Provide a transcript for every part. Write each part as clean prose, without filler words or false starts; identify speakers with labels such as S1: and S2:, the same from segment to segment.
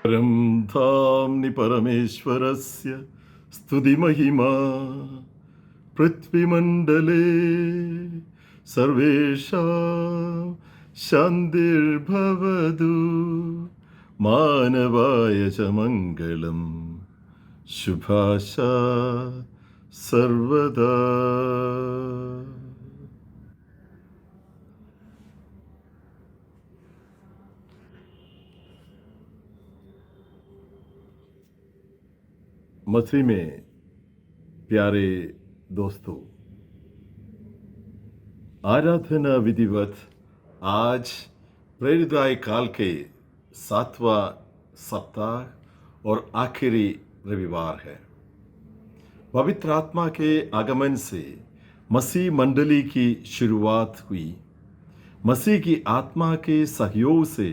S1: परं धाम्नि परमेश्वरस्य स्तुतिमहिमा पृथ्वीमण्डले सर्वेषां शान्तिर्भवतु मानवाय च मङ्गलं शुभाशा सर्वदा. मसीह में प्यारे दोस्तों, आराधना विधिवत आज प्रेरिताय काल के 7वां सप्ताह और आखिरी रविवार है. पवित्र आत्मा के आगमन से मसीह मंडली की शुरुआत हुई. मसीह की आत्मा के सहयोग से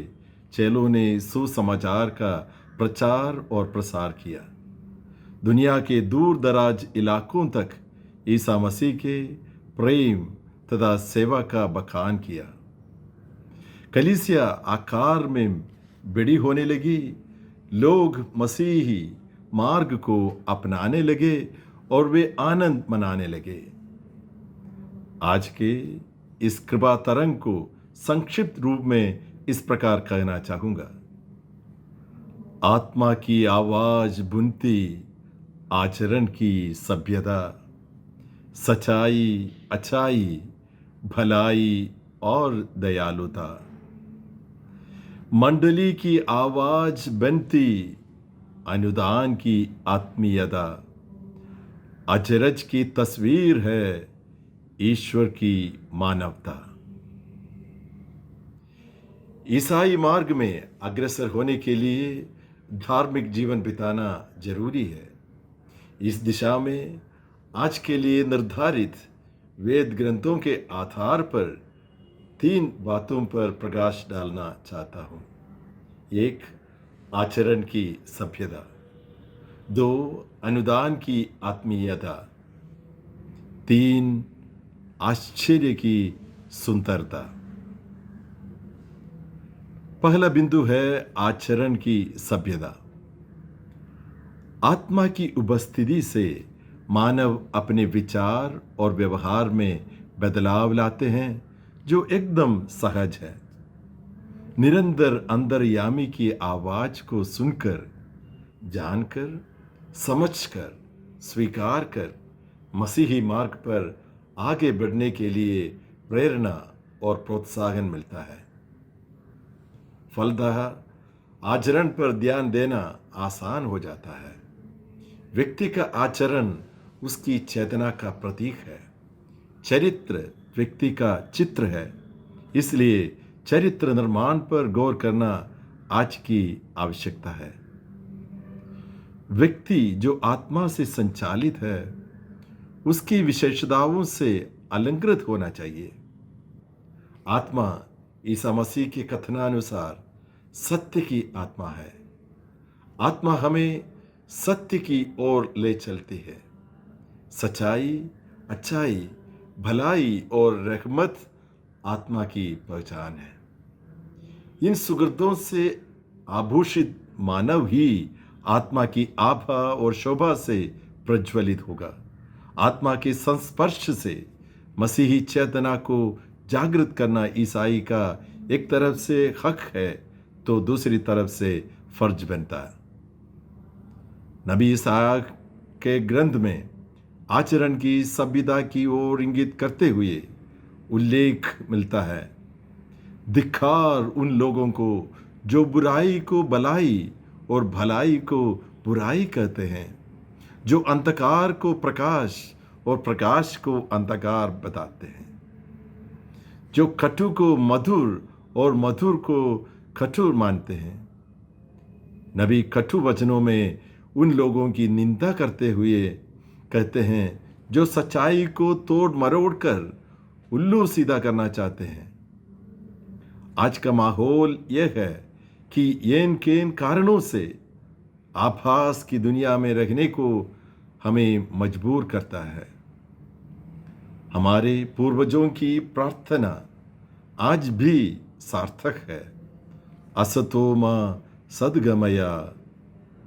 S1: चेलों ने सुसमाचार का प्रचार और प्रसार किया. दुनिया के दूर दराज इलाकों तक ईसा मसीह के प्रेम तथा सेवा का बखान किया. कलीसिया आकार में बड़ी होने लगी. लोग मसीही मार्ग को अपनाने लगे और वे आनंद मनाने लगे. आज के इस कृपा तरंग को संक्षिप्त रूप में इस प्रकार कहना चाहूंगा. आत्मा की आवाज बुनती आचरण की सभ्यता, सच्चाई, अच्छाई, भलाई और दयालुता. मंडली की आवाज बनती अनुदान की आत्मीयता. अजरज की तस्वीर है ईश्वर की मानवता. ईसाई मार्ग में अग्रसर होने के लिए धार्मिक जीवन बिताना जरूरी है. इस दिशा में आज के लिए निर्धारित वेद ग्रंथों के आधार पर 3 बातों पर प्रकाश डालना चाहता हूँ. 1. आचरण की सभ्यता. 2. अनुदान की आत्मीयता. 3. आश्चर्य की सुंदरता. पहला बिंदु है आचरण की सभ्यता. आत्मा की उपस्थिति से मानव अपने विचार और व्यवहार में बदलाव लाते हैं जो एकदम सहज है. निरंतर अंतर्यामी की आवाज को सुनकर, जानकर, समझकर, स्वीकार कर मसीही मार्ग पर आगे बढ़ने के लिए प्रेरणा और प्रोत्साहन मिलता है. फलतः आचरण पर ध्यान देना आसान हो जाता है. व्यक्ति का आचरण उसकी चेतना का प्रतीक है. चरित्र व्यक्ति का चित्र है. इसलिए चरित्र निर्माण पर गौर करना आज की आवश्यकता है. व्यक्ति जो आत्मा से संचालित है उसकी विशेषताओं से अलंकृत होना चाहिए. आत्मा ईसा मसीह के कथनानुसार सत्य की आत्मा है. आत्मा हमें सत्य की ओर ले चलती है. सच्चाई, अच्छाई, भलाई और रहमत आत्मा की पहचान है. इन सुगंधों से आभूषित मानव ही आत्मा की आभा और शोभा से प्रज्वलित होगा. आत्मा के संस्पर्श से मसीही चेतना को जागृत करना ईसाई का एक तरफ से हक है तो दूसरी तरफ से फर्ज बनता है. नबी ईसाया के ग्रंथ में आचरण की सभ्यता की ओर इंगित करते हुए उल्लेख मिलता है. धिक्कार उन लोगों को जो बुराई को भलाई और भलाई को बुराई कहते हैं, जो अंधकार को प्रकाश और प्रकाश को अंधकार बताते हैं, जो कटु को मधुर और मधुर को कठोर मानते हैं. नबी कटु वचनों में उन लोगों की निंदा करते हुए कहते हैं जो सच्चाई को तोड़ मरोड़ कर उल्लू सीधा करना चाहते हैं. आज का माहौल यह है कि ये इन कारणों से आभास की दुनिया में रहने को हमें मजबूर करता है. हमारे पूर्वजों की प्रार्थना आज भी सार्थक है. असतो मा सद्गमय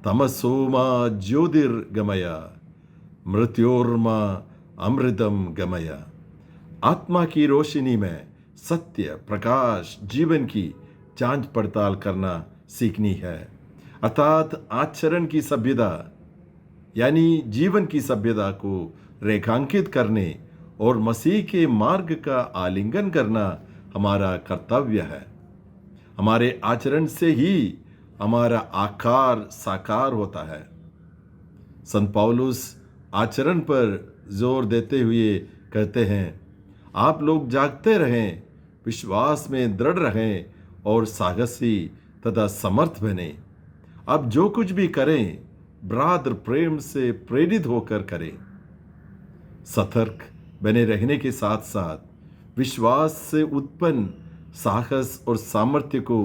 S1: तमसोमा ज्योतिर्गमय मृत्योर्मा अमृतम गमय। आत्मा की रोशनी में सत्य, प्रकाश, जीवन की जांच पड़ताल करना सीखनी है, अर्थात आचरण की सभ्यता यानी जीवन की सभ्यता को रेखांकित करने और मसीह के मार्ग का आलिंगन करना हमारा कर्तव्य है। हमारे आचरण से ही हमारा आकार साकार होता है। संत पौलुस आचरण पर जोर देते हुए कहते हैं, आप लोग जागते रहें, विश्वास में दृढ़ रहें और साहसी तथा समर्थ बने। अब जो कुछ भी करें भ्रातृ प्रेम से प्रेरित होकर करें। सतर्क बने रहने के साथ साथ विश्वास से उत्पन्न साहस और सामर्थ्य को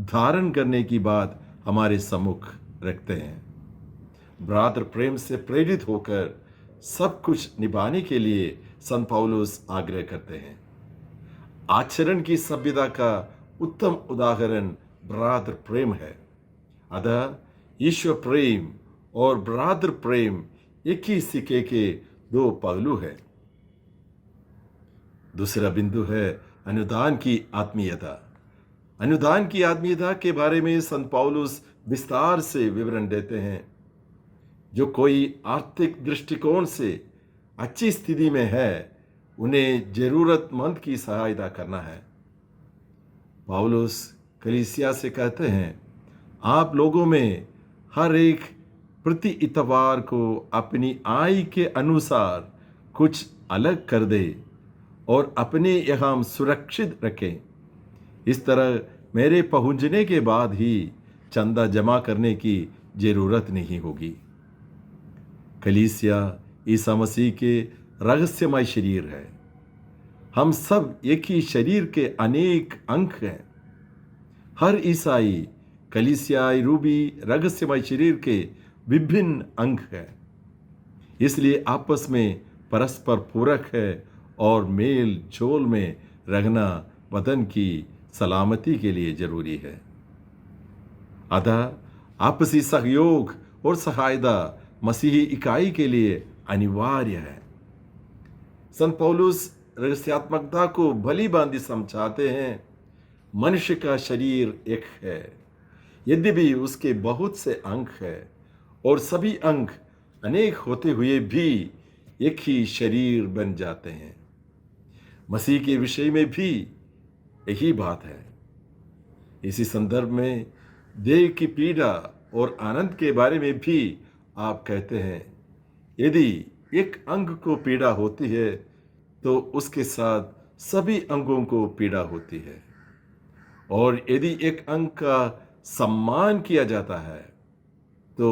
S1: धारण करने की बात हमारे सम्मुख रखते हैं। भ्रातृ प्रेम से प्रेरित होकर सब कुछ निभाने के लिए संत पौलुस आग्रह करते हैं। आचरण की सभ्यता का उत्तम उदाहरण भ्रातृ प्रेम है। अतः ईश्वर प्रेम और भ्रातृ प्रेम एक ही सिक्के के दो पहलू है। दूसरा बिंदु है अनुदान की आत्मीयता। अनुदान की आत्मीयता के बारे में संत पौलुस विस्तार से विवरण देते हैं। जो कोई आर्थिक दृष्टिकोण से अच्छी स्थिति में है, उन्हें जरूरतमंद की सहायता करना है। पौलुस कलीसिया से कहते हैं, आप लोगों में हर एक प्रति इतवार को अपनी आय के अनुसार कुछ अलग कर दे और अपने यहाँ सुरक्षित रखें। इस तरह मेरे पहुंचने के बाद ही चंदा जमा करने की जरूरत नहीं होगी। कलीसिया ईसा मसीह के रहस्यमय शरीर है। हम सब एक ही शरीर के अनेक अंग हैं। हर ईसाई कलीसियाई रूबी रहस्यमय शरीर के विभिन्न अंग हैं। इसलिए आपस में परस्पर पूरक है और मेल जोल में रहना बदन की सलामती के लिए जरूरी है। अतः आपसी सहयोग और सहायता मसीही इकाई के लिए अनिवार्य है। संत पौलुस रहस्यात्मकता को भली भांति समझाते हैं। मनुष्य का शरीर एक है, यद्यपि उसके बहुत से अंग हैं और सभी अंग अनेक होते हुए भी एक ही शरीर बन जाते हैं। मसीह के विषय में भी यही बात है। इसी संदर्भ में देह की पीड़ा और आनंद के बारे में भी आप कहते हैं, यदि एक अंग को पीड़ा होती है तो उसके साथ सभी अंगों को पीड़ा होती है, और यदि एक अंग का सम्मान किया जाता है तो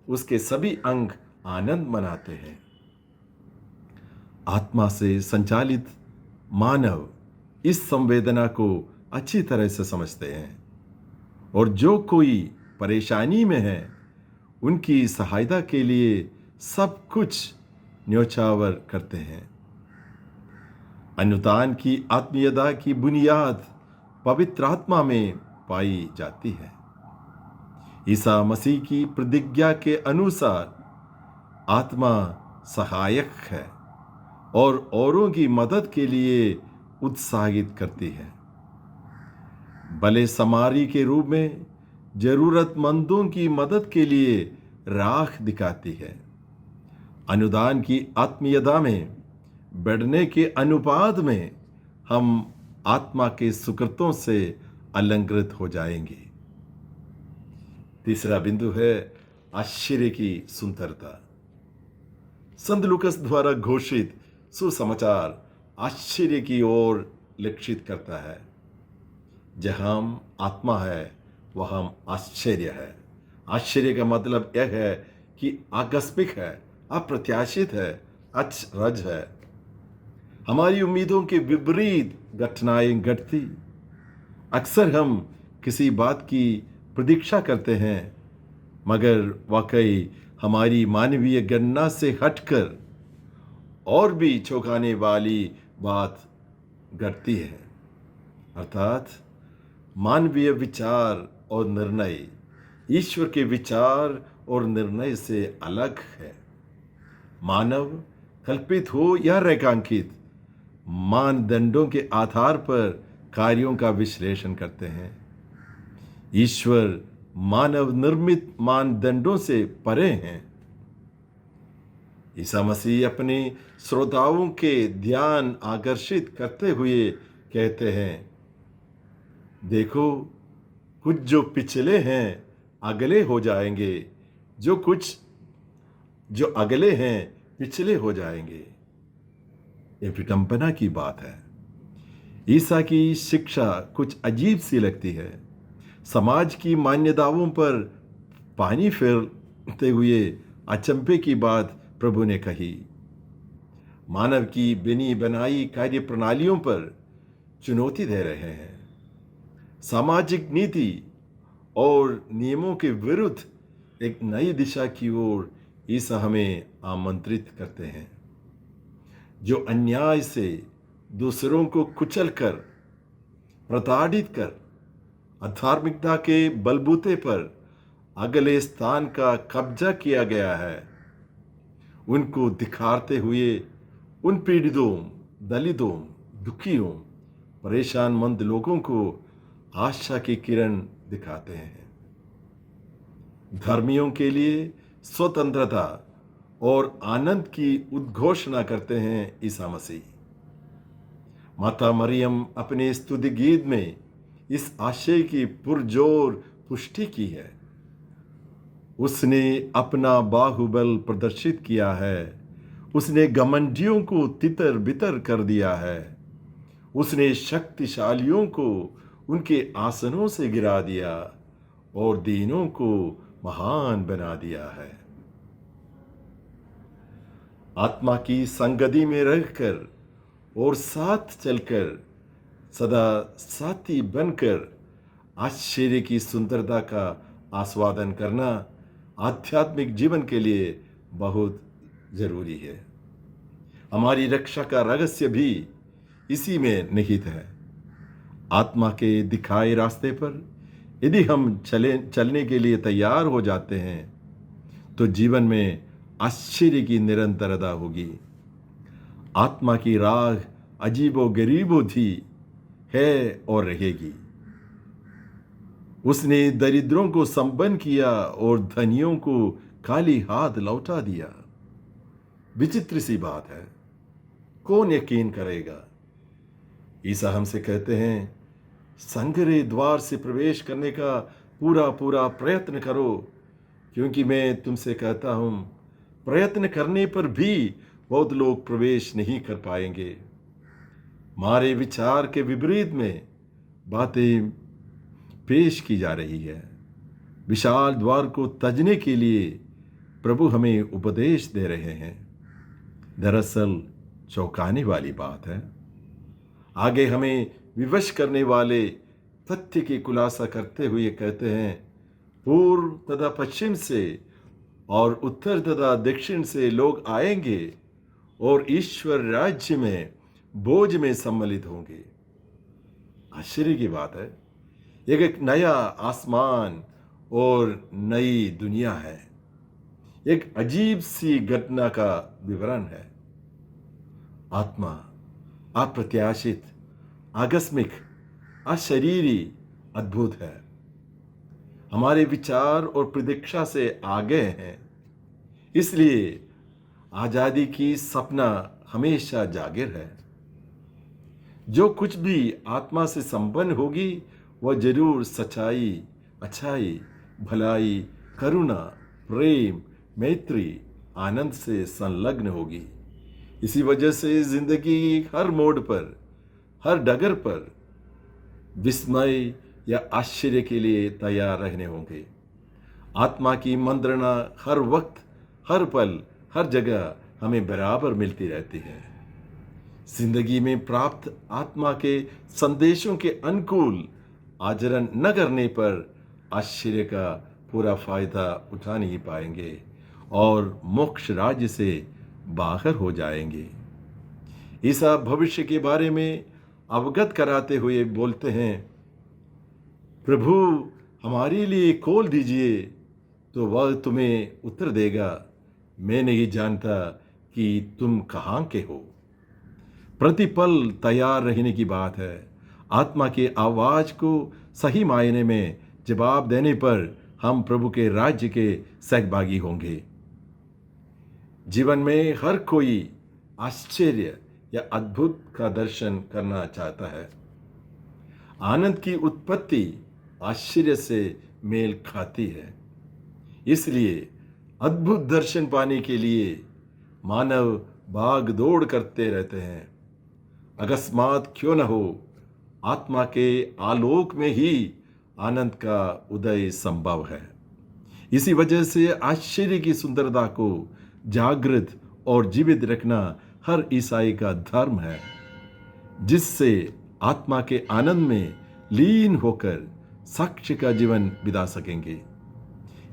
S1: उसके सभी अंग आनंद मनाते हैं। आत्मा से संचालित मानव इस संवेदना को अच्छी तरह से समझते हैं और जो कोई परेशानी में है उनकी सहायता के लिए सब कुछ न्योछावर करते हैं। अनुदान की आत्मीयता की बुनियाद पवित्र आत्मा में पाई जाती है। ईसा मसीह की प्रतिज्ञा के अनुसार आत्मा सहायक है और औरों की मदद के लिए उत्साहित करती है। भले समारी के रूप में जरूरतमंदों की मदद के लिए राह दिखाती है। अनुदान की आत्मीयता में बढ़ने के अनुपात में हम आत्मा के सुकृतों से अलंकृत हो जाएंगे। तीसरा बिंदु है आश्चर्य की सुंदरता। संत लूकस द्वारा घोषित सुसमाचार आश्चर्य की ओर लक्षित करता है। जहां आत्मा है वहां आश्चर्य है। आश्चर्य का मतलब यह है कि आकस्मिक है, अप्रत्याशित है, अचरज है। हमारी उम्मीदों के विपरीत घटनाएं घटती। अक्सर हम किसी बात की प्रतीक्षा करते हैं, मगर वाकई हमारी मानवीय गणना से हटकर और भी चौंकाने वाली बात घटती है। अर्थात मानवीय विचार और निर्णय ईश्वर के विचार और निर्णय से अलग है। मानव कल्पित हो या रेखांकित मानदंडों के आधार पर कार्यों का विश्लेषण करते हैं। ईश्वर मानव निर्मित मानदंडों से परे हैं। ईसा मसीह अपने श्रोताओं के ध्यान आकर्षित करते हुए कहते हैं, देखो, कुछ जो पिछले हैं अगले हो जाएंगे, जो अगले हैं पिछले हो जाएंगे। ये विडंबना की बात है। ईसा की शिक्षा कुछ अजीब सी लगती है। समाज की मान्यताओं पर पानी फेरते हुए अचंभे की बात प्रभु ने कही। मानव की बनी बनाई कार्य प्रणालियों पर चुनौती दे रहे हैं। सामाजिक नीति और नियमों के विरुद्ध एक नई दिशा की ओर ईसा हमें आमंत्रित करते हैं। जो अन्याय से दूसरों को कुचलकर, प्रताड़ित कर, अधार्मिकता के बलबूते पर अगले स्थान का कब्जा किया गया है, उनको दिखाते हुए उन पीड़ितों, दलितों, दुखियों, परेशान मंद लोगों को आशा की किरण दिखाते हैं। धर्मियों के लिए स्वतंत्रता और आनंद की उद्घोषणा करते हैं ईसा मसीह। माता मरियम अपने स्तुति गीत में इस आशय की पुरजोर पुष्टि की है। उसने अपना बाहुबल प्रदर्शित किया है। उसने घमंडियों को तितर बितर कर दिया है। उसने शक्तिशालियों को उनके आसनों से गिरा दिया और दीनों को महान बना दिया है। आत्मा की संगति में रहकर और साथ चलकर, सदा साथी बनकर आश्चर्य की सुंदरता का आस्वादन करना आध्यात्मिक जीवन के लिए बहुत जरूरी है। हमारी रक्षा का रहस्य भी इसी में निहित है। आत्मा के दिखाए रास्ते पर यदि हम चलने के लिए तैयार हो जाते हैं तो जीवन में आश्चर्य की निरंतरता होगी। आत्मा की राह अजीबो गरीबो थी, है और रहेगी। उसने दरिद्रों को संपन्न किया और धनियों को खाली हाथ लौटा दिया। विचित्र सी बात है, कौन यकीन करेगा? ईसा हमसे कहते हैं, संघरे द्वार से प्रवेश करने का पूरा पूरा प्रयत्न करो, क्योंकि मैं तुमसे कहता हूं, प्रयत्न करने पर भी बहुत लोग प्रवेश नहीं कर पाएंगे। हमारे विचार के विपरीत में बातें पेश की जा रही है। विशाल द्वार को तजने के लिए प्रभु हमें उपदेश दे रहे हैं। दरअसल चौंकाने वाली बात है। आगे हमें विवश करने वाले तथ्य की खुलासा करते हुए कहते हैं, पूर्व तथा पश्चिम से और उत्तर तथा दक्षिण से लोग आएंगे और ईश्वर राज्य में बोझ में सम्मिलित होंगे। आश्चर्य की बात है, एक नया आसमान और नई दुनिया है। एक अजीब सी घटना का विवरण है। आत्मा अप्रत्याशित, आकस्मिक, अशरीरी, अद्भुत है। हमारे विचार और प्रतीक्षा से आगे हैं। इसलिए आजादी की सपना हमेशा जागिर है। जो कुछ भी आत्मा से संपन्न होगी वह जरूर सच्चाई, अच्छाई, भलाई, करुणा, प्रेम, मैत्री, आनंद से संलग्न होगी। इसी वजह से जिंदगी हर मोड़ पर, हर डगर पर विस्मय या आश्चर्य के लिए तैयार रहने होंगे। आत्मा की मंत्रणा हर वक्त, हर पल, हर जगह हमें बराबर मिलती रहती है। जिंदगी में प्राप्त आत्मा के संदेशों के अनुकूल आचरण न करने पर आश्चर्य का पूरा फायदा उठा नहीं पाएंगे और मोक्ष राज्य से बाहर हो जाएंगे। ईसा भविष्य के बारे में अवगत कराते हुए बोलते हैं, प्रभु हमारे लिए खोल दीजिए, तो वह तुम्हें उत्तर देगा, मैं नहीं जानता कि तुम कहाँ के हो। प्रतिपल तैयार रहने की बात है। आत्मा की आवाज को सही मायने में जवाब देने पर हम प्रभु के राज्य के सहभागी होंगे। जीवन में हर कोई आश्चर्य या अद्भुत का दर्शन करना चाहता है। आनंद की उत्पत्ति आश्चर्य से मेल खाती है। इसलिए अद्भुत दर्शन पाने के लिए मानव भाग दौड़ करते रहते हैं। अकस्मात क्यों न हो, आत्मा के आलोक में ही आनंद का उदय संभव है। इसी वजह से आश्चर्य की सुंदरता को जागृत और जीवित रखना हर ईसाई का धर्म है, जिससे आत्मा के आनंद में लीन होकर साक्ष्य का जीवन बिता सकेंगे।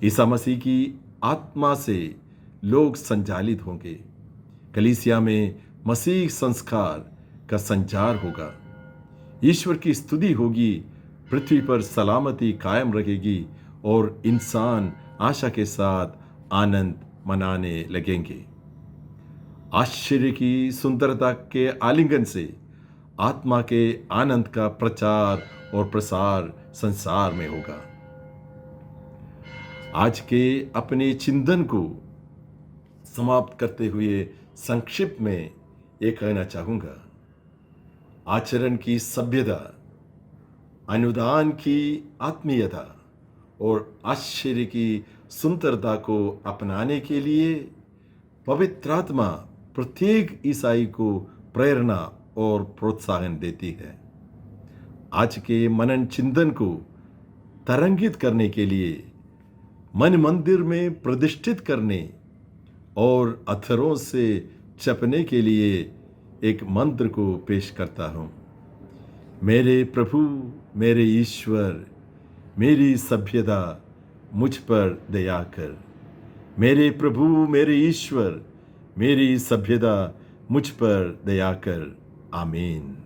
S1: ईसा मसीह की आत्मा से लोग संचालित होंगे। कलीसिया में मसीह संस्कार का संचार होगा। ईश्वर की स्तुति होगी, पृथ्वी पर सलामती कायम रहेगी और इंसान आशा के साथ आनंद मनाने लगेंगे। आश्चर्य की सुंदरता के आलिंगन से आत्मा के आनंद का प्रचार और प्रसार संसार में होगा। आज के अपने चिंतन को समाप्त करते हुए संक्षिप्त में ये कहना चाहूँगा, आचरण की सभ्यता, अनुदान की आत्मीयता और आश्चर्य की सुंदरता को अपनाने के लिए पवित्र आत्मा प्रत्येक ईसाई को प्रेरणा और प्रोत्साहन देती है। आज के मनन चिंतन को तरंगित करने के लिए मन मंदिर में प्रतिष्ठित करने और अथरों से छपने के लिए एक मंत्र को पेश करता हूँ। मेरे प्रभु, मेरे ईश्वर, मेरी सभ्यता मुझ पर दया कर। मेरे प्रभु, मेरे ईश्वर, मेरी सभ्यता मुझ पर दया कर। आमीन।